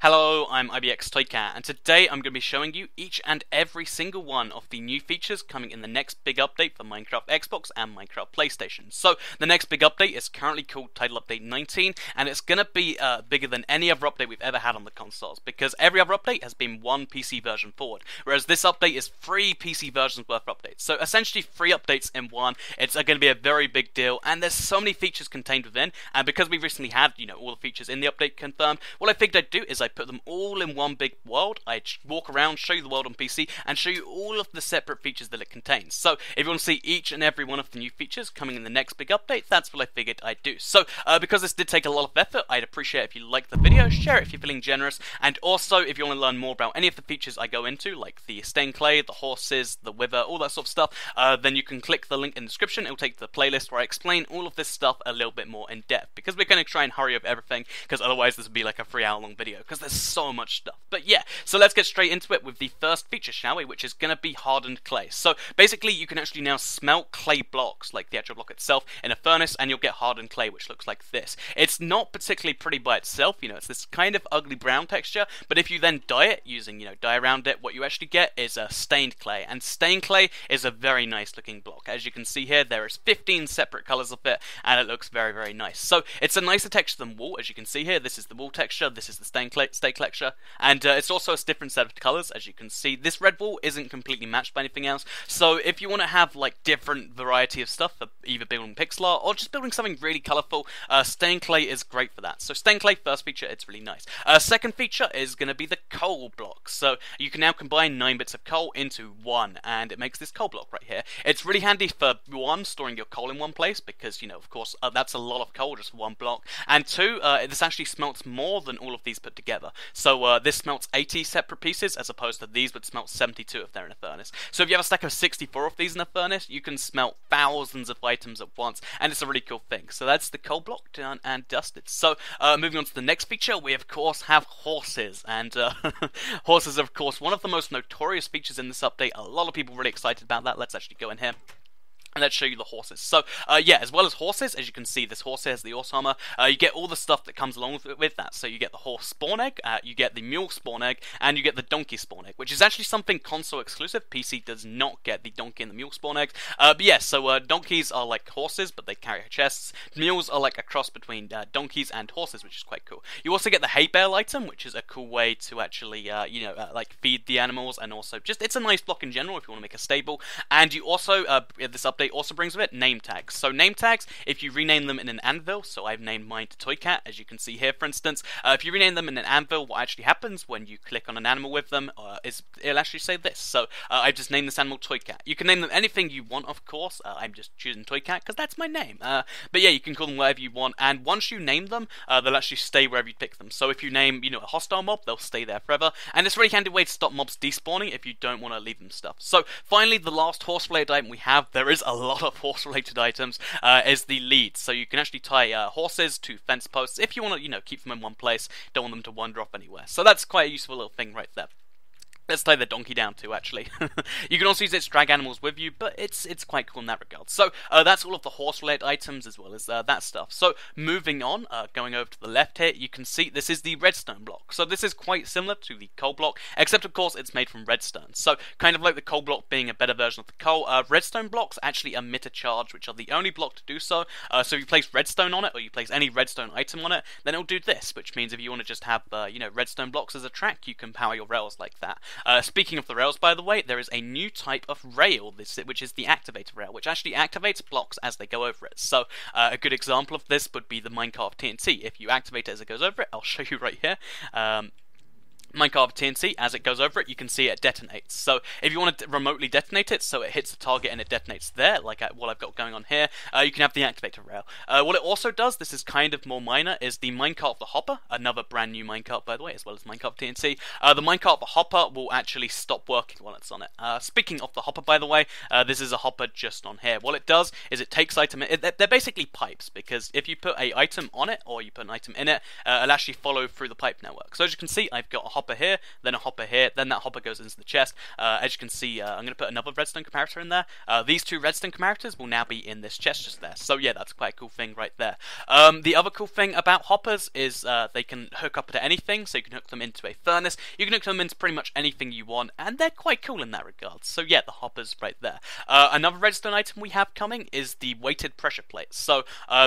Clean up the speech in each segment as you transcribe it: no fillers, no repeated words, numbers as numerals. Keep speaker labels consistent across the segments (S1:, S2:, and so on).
S1: Hello, I'm IBX Toycat, and today I'm going to be showing you each and every single one of the new features coming in the next big update for Minecraft Xbox and Minecraft PlayStation. So, the next big update is currently called Title Update 19, and it's going to be bigger than any other update we've ever had on the consoles, because every other update has been one PC version forward, whereas this update is 3 PC versions worth of updates. So, essentially 3 updates in one. It's going to be a very big deal, and there's so many features contained within, and because we recently had, all the features in the update confirmed, what I figured I'd do is I put them all in one big world. I walk around, show you the world on PC, and show you all of the separate features that it contains. So if you want to see each and every one of the new features coming in the next big update, that's what I figured I'd do. So because this did take a lot of effort, I'd appreciate if you like the video, share it if you're feeling generous, and also if you want to learn more about any of the features I go into, like the stained clay, the horses, the wither, all that sort of stuff, then you can click the link in the description. It'll take you to the playlist where I explain all of this stuff a little bit more in depth, because we're going to try and hurry up everything, because otherwise this would be like a 3-hour long video, because there's so much stuff. But yeah, so let's get straight into it with the first feature, shall we, which is going to be Hardened Clay. So basically you can actually now smelt clay blocks, like the actual block itself, in a furnace, and you'll get hardened clay, which looks like this. It's not particularly pretty by itself, it's this kind of ugly brown texture, but if you then dye it using, dye around it, what you actually get is a stained clay, and stained clay is a very nice looking block. As you can see here, there is 15 separate colors of it, and it looks very, very nice. So it's a nicer texture than wool. As you can see here, this is the wool texture, this is the stained clay texture, and it's also a different set of colors. As you can see, this red wool isn't completely matched by anything else, so if you want to have like different variety of stuff for either building pixel art or just building something really colorful, stained clay is great for that. So stained clay, first feature, it's really nice. Second feature is going to be the coal block. So you can now combine 9 bits of coal into one, and it makes this coal block right here. It's really handy for one, storing your coal in one place, because of course that's a lot of coal just for one block, and two, this actually smelts more than all of these put together. So this smelts 80 separate pieces, as opposed to these would smelt 72 if they're in a furnace. So if you have a stack of 64 of these in a furnace, you can smelt thousands of items at once, and it's a really cool thing. So that's the coal block done and dusted. So moving on to the next feature, we of course have horses, and horses are of course one of the most notorious features in this update. A lot of people are really excited about that. Let's actually go in here. And let's show you the horses. So, yeah, as well as horses, as you can see, this horse here has the horse armor. You get all the stuff that comes along with that. So you get the horse spawn egg, you get the mule spawn egg, and you get the donkey spawn egg, which is actually something console exclusive. PC does not get the donkey and the mule spawn eggs. But yeah, so donkeys are like horses, but they carry chests. Mules are like a cross between donkeys and horses, which is quite cool. You also get the hay bale item, which is a cool way to actually, like feed the animals, and also just, it's a nice block in general if you want to make a stable. And you also, this update also brings with it name tags. So name tags, if you rename them in an anvil, so I've named mine to Toycat, as you can see here for instance, if you rename them in an anvil, what actually happens when you click on an animal with them is it'll actually say this. So I've just named this animal Toycat. You can name them anything you want, of course. I'm just choosing Toycat because that's my name. But yeah, you can call them whatever you want, and once you name them, they'll actually stay wherever you pick them. So if you name, a hostile mob, they'll stay there forever, and it's a really handy way to stop mobs despawning if you don't want to leave them stuff. So finally, the last horse-related item we have, there is a lot of horse-related items, is the leads. So you can actually tie horses to fence posts if you want to, keep them in one place, don't want them to wander off anywhere. So that's quite a useful little thing right there. Let's tie the donkey down too, actually. You can also use it to drag animals with you, but it's quite cool in that regard. So that's all of the horse-related items, as well as that stuff. So moving on, going over to the left here, you can see this is the redstone block. So this is quite similar to the coal block, except of course it's made from redstone. So kind of like the coal block being a better version of the coal, redstone blocks actually emit a charge, which are the only block to do so. So if you place redstone on it, or you place any redstone item on it, then it'll do this, which means if you want to just have, redstone blocks as a track, you can power your rails like that. Speaking of the rails, by the way, there is a new type of rail, which is the Activator Rail, which actually activates blocks as they go over it. So a good example of this would be the Minecart TNT. If you activate it as it goes over it, I'll show you right here. Minecart TNT, as it goes over it, you can see it detonates. So if you want to remotely detonate it, so it hits the target and it detonates there, like what I've got going on here, you can have the Activator Rail. What it also does, this is kind of more minor, is the Minecart the Hopper, another brand new minecart by the way, as well as Minecart TNT. The Minecart the Hopper will actually stop working while it's on it. Speaking of the hopper, by the way, this is a hopper just on here. What it does is it takes item, they're basically pipes, because if you put an item on it, or you put an item in it, it'll actually follow through the pipe network. So as you can see, I've got a hopper here, then a hopper here, then that hopper goes into the chest. As you can see, I'm going to put another redstone comparator in there. These two redstone comparators will now be in this chest just there. So yeah, that's quite a cool thing right there. The other cool thing about hoppers is they can hook up to anything, so you can hook them into a furnace, you can hook them into pretty much anything you want, and they're quite cool in that regard. So yeah, the hoppers right there. Another redstone item we have coming is the weighted pressure plates. So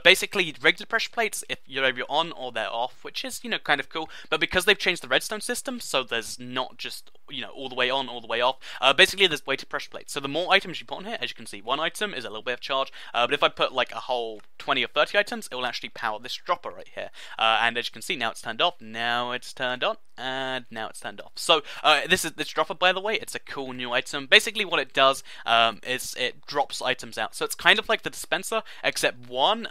S1: basically, regular pressure plates, if you're on or they're off, which is, you know, kind of cool, but because they've changed the redstone system, so there's not just, you know, all the way on, all the way off, basically there's weighted pressure plates. So the more items you put on here, as you can see, one item is a little bit of charge, but if I put like a whole 20 or 30 items, it will actually power this dropper right here. And as you can see, now it's turned off, now it's turned on, and now it's turned off. So this dropper, by the way, it's a cool new item. Basically what it does is it drops items out. So it's kind of like the dispenser, except one,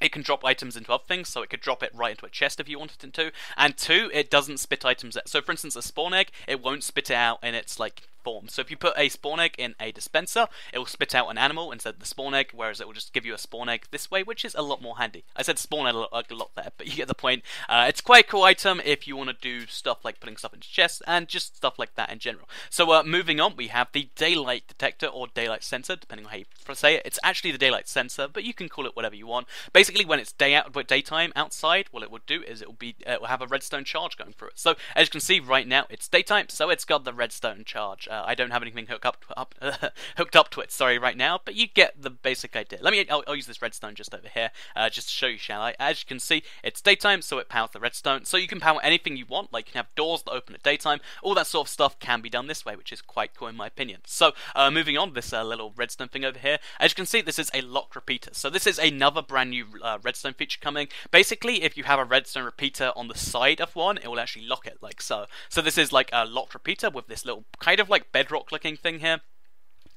S1: it can drop items into other things, so it could drop it right into a chest if you wanted it to. And two, it doesn't spit items out. So for instance, a spawn egg, it won't spit it out in its like form. So if you put a spawn egg in a dispenser, it will spit out an animal instead of the spawn egg, whereas it will just give you a spawn egg this way, which is a lot more handy. I said spawn egg a lot there, but you get the point. It's quite a cool item if you want to do stuff like putting stuff into chests and just stuff like that in general. So moving on, we have the daylight detector or daylight sensor, depending on how you say it. It's actually the daylight sensor, but you can call it whatever you want. Basically, when it's daytime outside, what it will do is it will have a redstone charge going through it. So as you can see right now, it's daytime, so it's got the redstone charge. I don't have anything hooked up to it, sorry, right now, but you get the basic idea. I'll use this redstone just over here, just to show you, shall I? As you can see, it's daytime, so it powers the redstone. So you can power anything you want, like you can have doors that open at daytime. All that sort of stuff can be done this way, which is quite cool in my opinion. So moving on, this little redstone thing over here. As you can see, this is a lock repeater. So this is another brand new redstone feature coming. Basically, if you have a redstone repeater on the side of one, it will actually lock it like so. So this is like a locked repeater with this little kind of like bedrock looking thing here.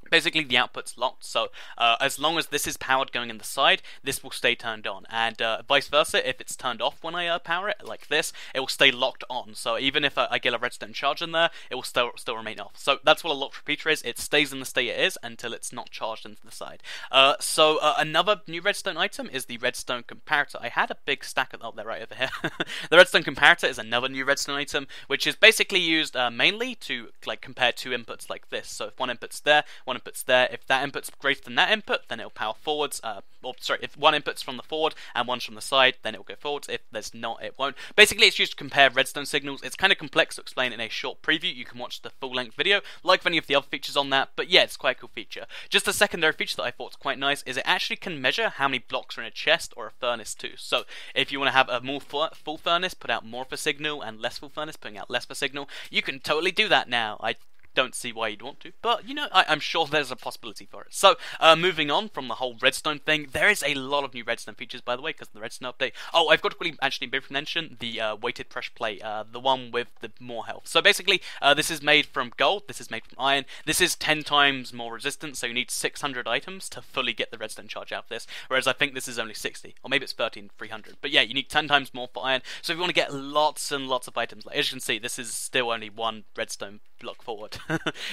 S1: Basically, the output's locked, so as long as this is powered going in the side, this will stay turned on, and vice versa, if it's turned off when I power it, like this, it will stay locked on, so even if I get a redstone charge in there, it will still remain off. So that's what a locked repeater is. It stays in the state it is until it's not charged into the side. Another new redstone item is the Redstone Comparator. I had a big stack of, oh, they're right over here. The Redstone Comparator is another new redstone item, which is basically used mainly to like compare two inputs like this. So if one input's there, one input's there. If that input's greater than that input, then it'll power forwards. If one input's from the forward and one's from the side, then it'll go forwards. If there's not, it won't. Basically, it's used to compare redstone signals. It's kind of complex to explain in a short preview. You can watch the full-length video, like any of the other features on that. But yeah, it's quite a cool feature. Just a secondary feature that I thought was quite nice is it actually can measure how many blocks are in a chest or a furnace too. So if you want to have a more full furnace, put out more of a signal, and less full furnace, putting out less of a signal, you can totally do that now. I don't see why you'd want to, but you know, I'm sure there's a possibility for it. So moving on from the whole redstone thing, there is a lot of new redstone features, by the way, because of the redstone update. Oh, I've got to quickly actually briefly mention the weighted pressure plate, the one with the more health. So basically, this is made from gold, this is made from iron, this is 10 times more resistant, so you need 600 items to fully get the redstone charge out of this, whereas I think this is only 60, or maybe it's 13,300, but yeah, you need 10 times more for iron. So if you want to get lots and lots of items, like as you can see, this is still only one redstone block forward.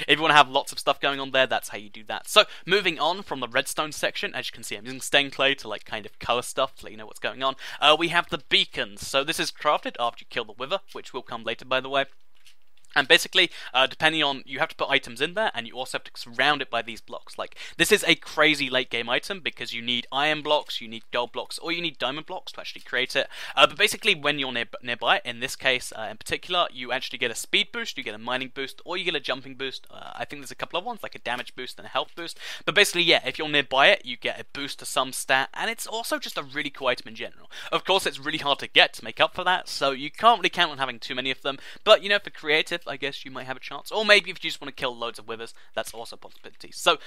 S1: If you want to have lots of stuff going on there, that's how you do that. So moving on from the redstone section, as you can see, I'm using stained clay to like kind of color stuff to let you know what's going on. We have the beacons. So this is crafted after you kill the wither, which will come later, by the way. And basically, depending on, you have to put items in there, and you also have to surround it by these blocks. Like, this is a crazy late game item, because you need iron blocks, you need gold blocks, or you need diamond blocks to actually create it. But basically, when you're nearby, in this case, in particular, you actually get a speed boost, you get a mining boost, or you get a jumping boost. I think there's a couple of ones, like a damage boost and a health boost. But basically, yeah, if you're nearby it, you get a boost to some stat, and it's also just a really cool item in general. Of course, it's really hard to get to make up for that, so you can't really count on having too many of them. But, you know, for creative, I guess you might have a chance. Or maybe if you just want to kill loads of withers, that's also a possibility. So,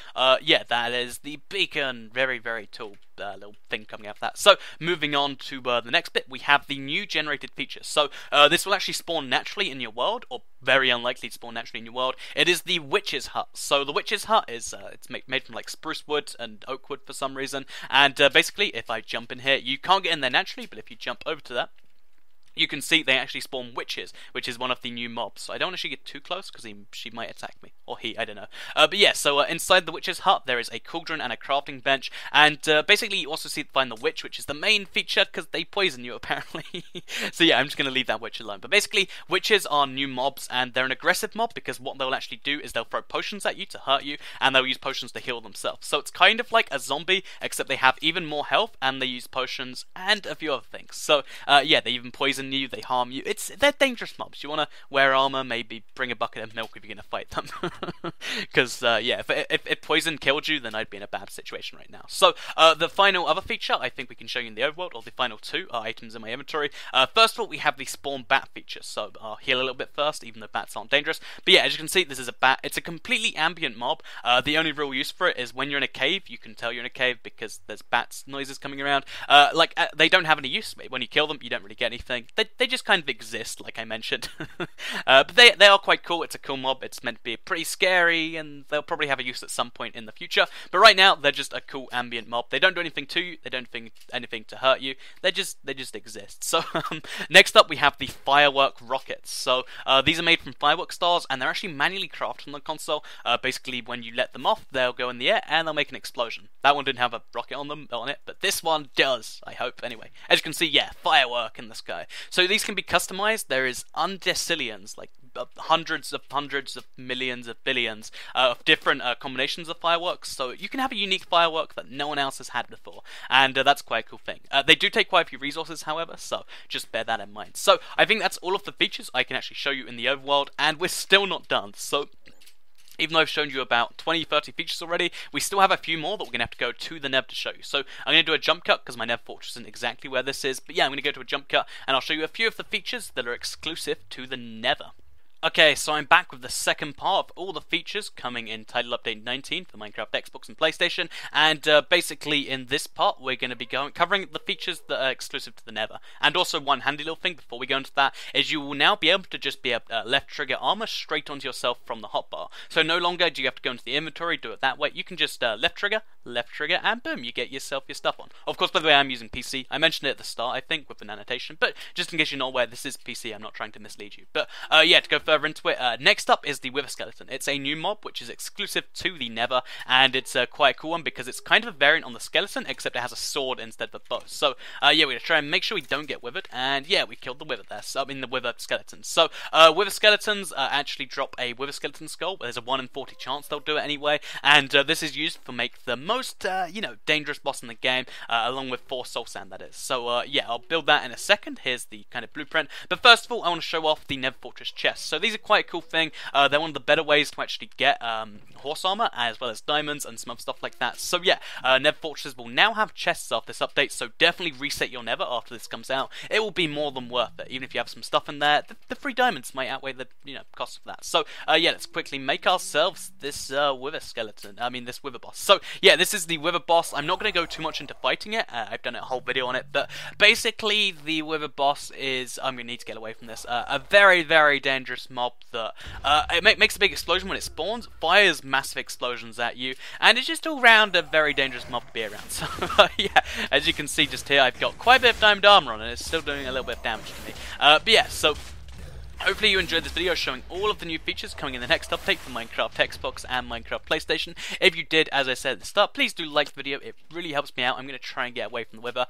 S1: yeah, that is the beacon. Very, very cool little thing coming out of that. So, moving on to the next bit, we have the new generated features. So, this will actually spawn naturally in your world, or very unlikely to spawn naturally in your world. It is the Witch's Hut. So, the Witch's Hut is, it's made from like spruce wood and oak wood for some reason. And basically, if I jump in here, you can't get in there naturally, but if you jump over to that, you can see they actually spawn witches, which is one of the new mobs. So I don't actually get too close because she might attack me. Or he, I don't know. But yeah, so inside the witch's hut, there is a cauldron and a crafting bench. And basically, you also find the witch, which is the main feature because they poison you, apparently. So yeah, I'm just going to leave that witch alone. But basically, witches are new mobs, and they're an aggressive mob because what they'll actually do is they'll throw potions at you to hurt you, and they'll use potions to heal themselves. So it's kind of like a zombie, except they have even more health, and they use potions, and a few other things. So yeah, they even poison you, they harm you. They're dangerous mobs. You want to wear armor, maybe bring a bucket of milk if you're going to fight them. Because yeah, if poison killed you, then I'd be in a bad situation right now. So the final other feature I think we can show you in the overworld, or the final two items in my inventory. First of all, we have the spawn bat feature. So I'll heal a little bit first, even though bats aren't dangerous. But yeah, as you can see, this is a bat. It's a completely ambient mob. The only real use for it is when you're in a cave. You can tell you're in a cave because there's bats noises coming around. They don't have any use. When you kill them, you don't really get anything. They just kind of exist, like I mentioned. But they are quite cool. It's a cool mob. It's meant to be pretty scary, and they'll probably have a use at some point in the future. But right now, they're just a cool ambient mob. They don't do anything to you. They don't do anything to hurt you. They just exist. So next up, we have the Firework Rockets. So these are made from firework stars, and they're actually manually crafted on the console. Basically, when you let them off, they'll go in the air and they'll make an explosion. That one didn't have a rocket on it, but this one does, I hope. Anyway, as you can see, yeah, firework in the sky. So these can be customized. There is undecillions, like hundreds of millions of billions of different combinations of fireworks. So you can have a unique firework that no one else has had before, and that's quite a cool thing. They do take quite a few resources, however, so just bear that in mind. So I think that's all of the features I can actually show you in the overworld, and we're still not done. So even though I've shown you about 20-30 features already, we still have a few more that we're going to have to go to the Nether to show you. So I'm going to do a jump cut because my Nether fortress isn't exactly where this is. But yeah, I'm going to go to a jump cut and I'll show you a few of the features that are exclusive to the Nether. Okay, so I'm back with the second part of all the features coming in Title Update 19 for Minecraft, Xbox and PlayStation, and basically in this part we're going to be covering the features that are exclusive to the Nether. And also one handy little thing before we go into that is you will now be able to just be left trigger armor straight onto yourself from the hotbar. So no longer do you have to go into the inventory, do it that way. You can just left trigger, and boom, you get yourself your stuff on. Of course, by the way, I'm using PC. I mentioned it at the start, I think, with an annotation, but just in case you're not aware, this is PC. I'm not trying to mislead you. But yeah, to go further into it, next up is the Wither Skeleton. It's a new mob which is exclusive to the Nether, and it's quite a cool one because it's kind of a variant on the skeleton, except it has a sword instead of a bow. So yeah, we're going to try and make sure we don't get withered, and yeah, we killed the wither there. So, I mean the Wither Skeleton. So Wither Skeletons actually drop a Wither Skeleton skull. There's a 1 in 40 chance they'll do it anyway, and this is used to make the most dangerous boss in the game, along with 4 soul sand, that is. So yeah, I'll build that in a second. Here's the kind of blueprint. But first of all, I want to show off the Nether Fortress chests. So these are quite a cool thing. They're one of the better ways to actually get horse armor, as well as diamonds and some other stuff like that. So yeah, Nether Fortresses will now have chests after this update, so definitely reset your Nether after this comes out. It will be more than worth it. Even if you have some stuff in there, the free diamonds might outweigh the cost of that. So yeah, let's quickly make ourselves this Wither Skeleton. I mean, this Wither boss. So yeah, this is the Wither boss. I'm not going to go too much into fighting it. I've done a whole video on it, but basically the Wither boss is, I'm going to need to get away from this, a very, very dangerous mob that it makes a big explosion when it spawns, fires massive explosions at you, and it's just all round a very dangerous mob to be around. So yeah, as you can see just here, I've got quite a bit of diamond armor on, and it's still doing a little bit of damage to me. But yeah, so hopefully you enjoyed this video showing all of the new features coming in the next update for Minecraft Xbox and Minecraft PlayStation. If you did, as I said at the start, please do like the video. It really helps me out. I'm going to try and get away from the Wither.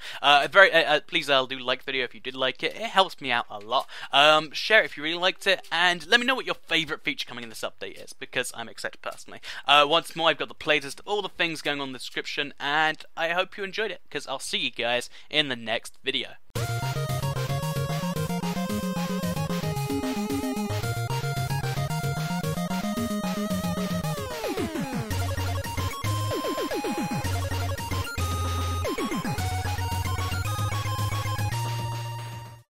S1: Please do like the video if you did like it. It helps me out a lot. Share it if you really liked it, and let me know what your favourite feature coming in this update is, because I'm excited personally. Once more, I've got the playlist of all the things going on in the description, and I hope you enjoyed it, because I'll see you guys in the next video.